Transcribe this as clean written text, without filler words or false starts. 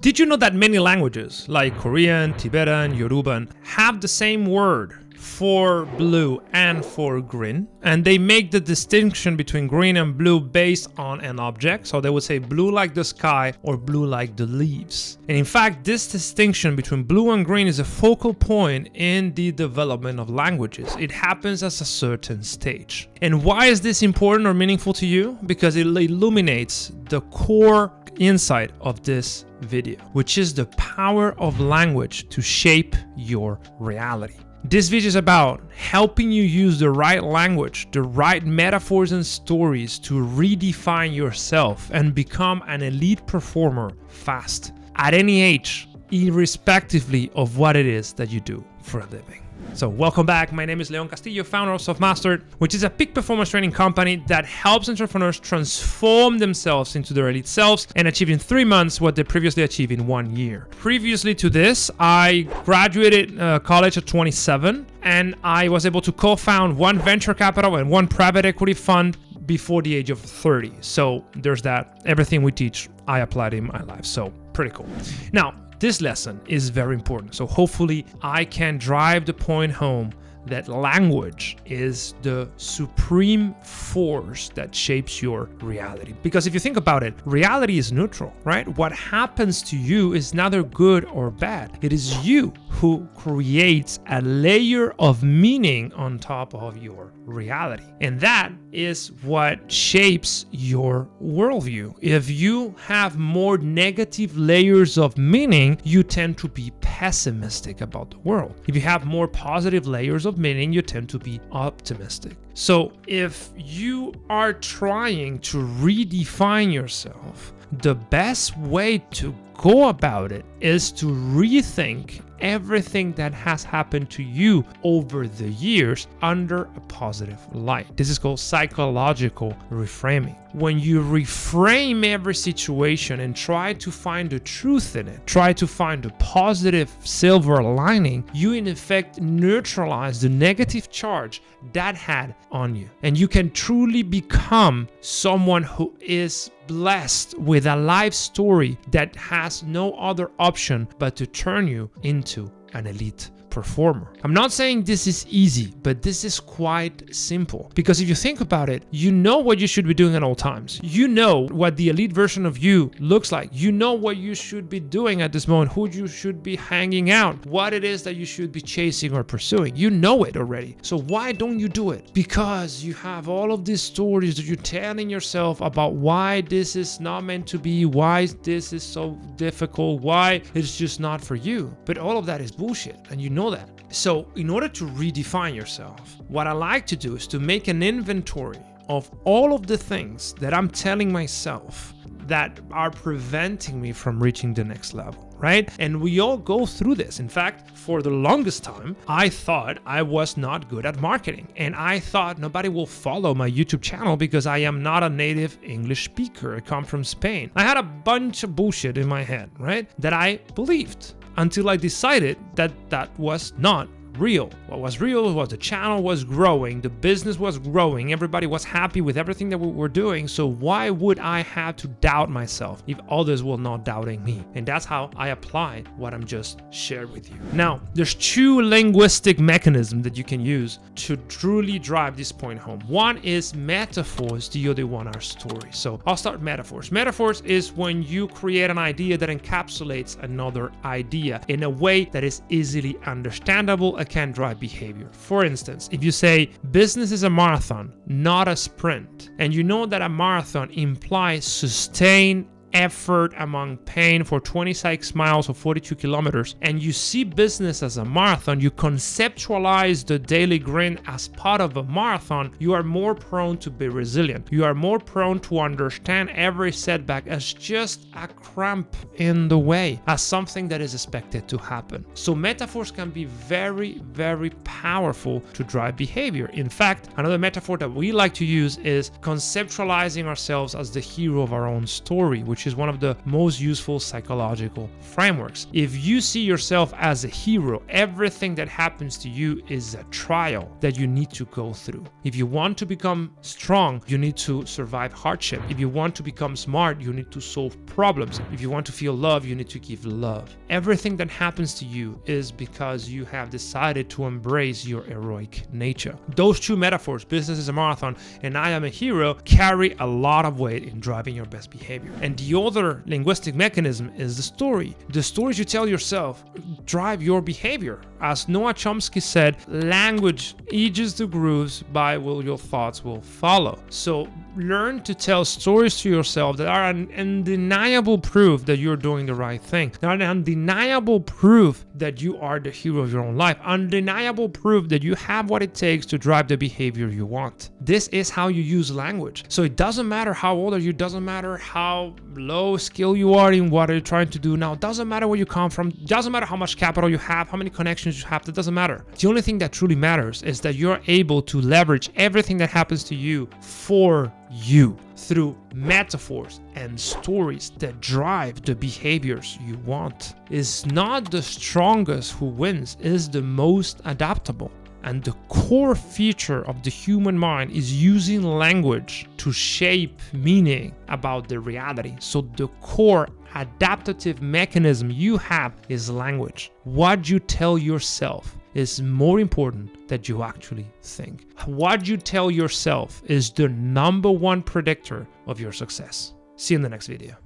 Did you know that many languages like Korean, Tibetan, Yoruban have the same word for blue and for green, and they make the distinction between green and blue based on an object? So they would say blue like the sky or blue like the leaves. And in fact, this distinction between blue and green is a focal point in the development of languages. It happens at a certain stage. And why is this important or meaningful to you? Because it illuminates the core insight of this video, which is the power of language to shape your reality. This video is about helping you use the right language, the right metaphors and stories to redefine yourself and become an elite performer fast, at any age, irrespectively of what it is that you do for a living. So welcome back. My name is Castillo, founder of Selfmastered, which is a peak performance training company that helps entrepreneurs transform themselves into their elite selves and achieve in 3 months what they previously achieved in 1 year. Previously to this, I graduated college at 27, and I was able to co-found one venture capital and one private equity fund before the age of 30. So there's that. Everything we teach, I applied in my life. So pretty cool. Now, this lesson is very important. So hopefully I can drive the point home that language is the supreme force that shapes your reality. Because if you think about it, reality is neutral, right? What happens to you is neither good or bad. It is you who creates a layer of meaning on top of your reality. And that is what shapes your worldview. If you have more negative layers of meaning, you tend to be pessimistic about the world. If you have more positive layers of meaning, you tend to be optimistic. So if you are trying to redefine yourself, the best way to go about it is to rethink everything that has happened to you over the years under a positive light. This is called psychological reframing. When you reframe every situation and try to find the truth in it, try to find the positive silver lining, you in effect neutralize the negative charge that had on you. And you can truly become someone who is blessed with a life story that has no other option but to turn you into an elite performer. I'm not saying this is easy, but this is quite simple. Because if you think about it, you know what you should be doing at all times. You know what the elite version of you looks like. You know what you should be doing at this moment, who you should be hanging out, what it is that you should be chasing or pursuing. You know it already. So why don't you do it? Because you have all of these stories that you're telling yourself about why this is not meant to be, why this is so difficult, why it's just not for you. But all of that is bullshit, and you know that. So in order to redefine yourself, what I like to do is to make an inventory of all of the things that I'm telling myself that are preventing me from reaching the next level, right? And we all go through this. In fact, for the longest time, I thought I was not good at marketing. And I thought nobody will follow my YouTube channel because I am not a native English speaker. I come from Spain. I had a bunch of bullshit in my head, right? That I believed until I decided that that was not real. What was real was the channel was growing, the business was growing, everybody was happy with everything that we were doing. So why would I have to doubt myself if others were not doubting me? And that's how I applied what I'm just shared with you. Now, there's two linguistic mechanisms that you can use to truly drive this point home. One is metaphors, the other one are stories. So I'll start metaphors. Metaphors is when you create an idea that encapsulates another idea in a way that is easily understandable can drive behavior. For instance, if you say business is a marathon, not a sprint, and you know that a marathon implies sustained effort among pain for 26 miles or 42 kilometers, and you see business as a marathon, you conceptualize the daily grind as part of a marathon, you are more prone to be resilient. You are more prone to understand every setback as just a cramp in the way, as something that is expected to happen. So metaphors can be very, very powerful to drive behavior. In fact, another metaphor that we like to use is conceptualizing ourselves as the hero of our own story, which which is one of the most useful psychological frameworks. If you see yourself as a hero, everything that happens to you is a trial that you need to go through. If you want to become strong, you need to survive hardship. If you want to become smart, you need to solve problems. If you want to feel love, you need to give love. Everything that happens to you is because you have decided to embrace your heroic nature. Those two metaphors, business is a marathon and I am a hero, carry a lot of weight in driving your best behavior. And the other linguistic mechanism is the story. The stories you tell yourself drive your behavior. As Noah Chomsky said, language ages the grooves by will your thoughts will follow. So learn to tell stories to yourself that are an undeniable proof that you're doing the right thing. They're an undeniable proof that you are the hero of your own life. Undeniable proof that you have what it takes to drive the behavior you want. This is how you use language. So it doesn't matter how old are you, doesn't matter how low skill you are in what you're trying to do now, doesn't matter where you come from, doesn't matter how much capital you have, how many connections you have, that doesn't matter. The only thing that truly matters is that you're able to leverage everything that happens to you for you through metaphors and stories that drive the behaviors you want. It's not the strongest who wins, it's the most adaptable. And the core feature of the human mind is using language to shape meaning about the reality. So the core adaptive mechanism you have is language. What you tell yourself is more important than you actually think. What you tell yourself is the number one predictor of your success. See you in the next video.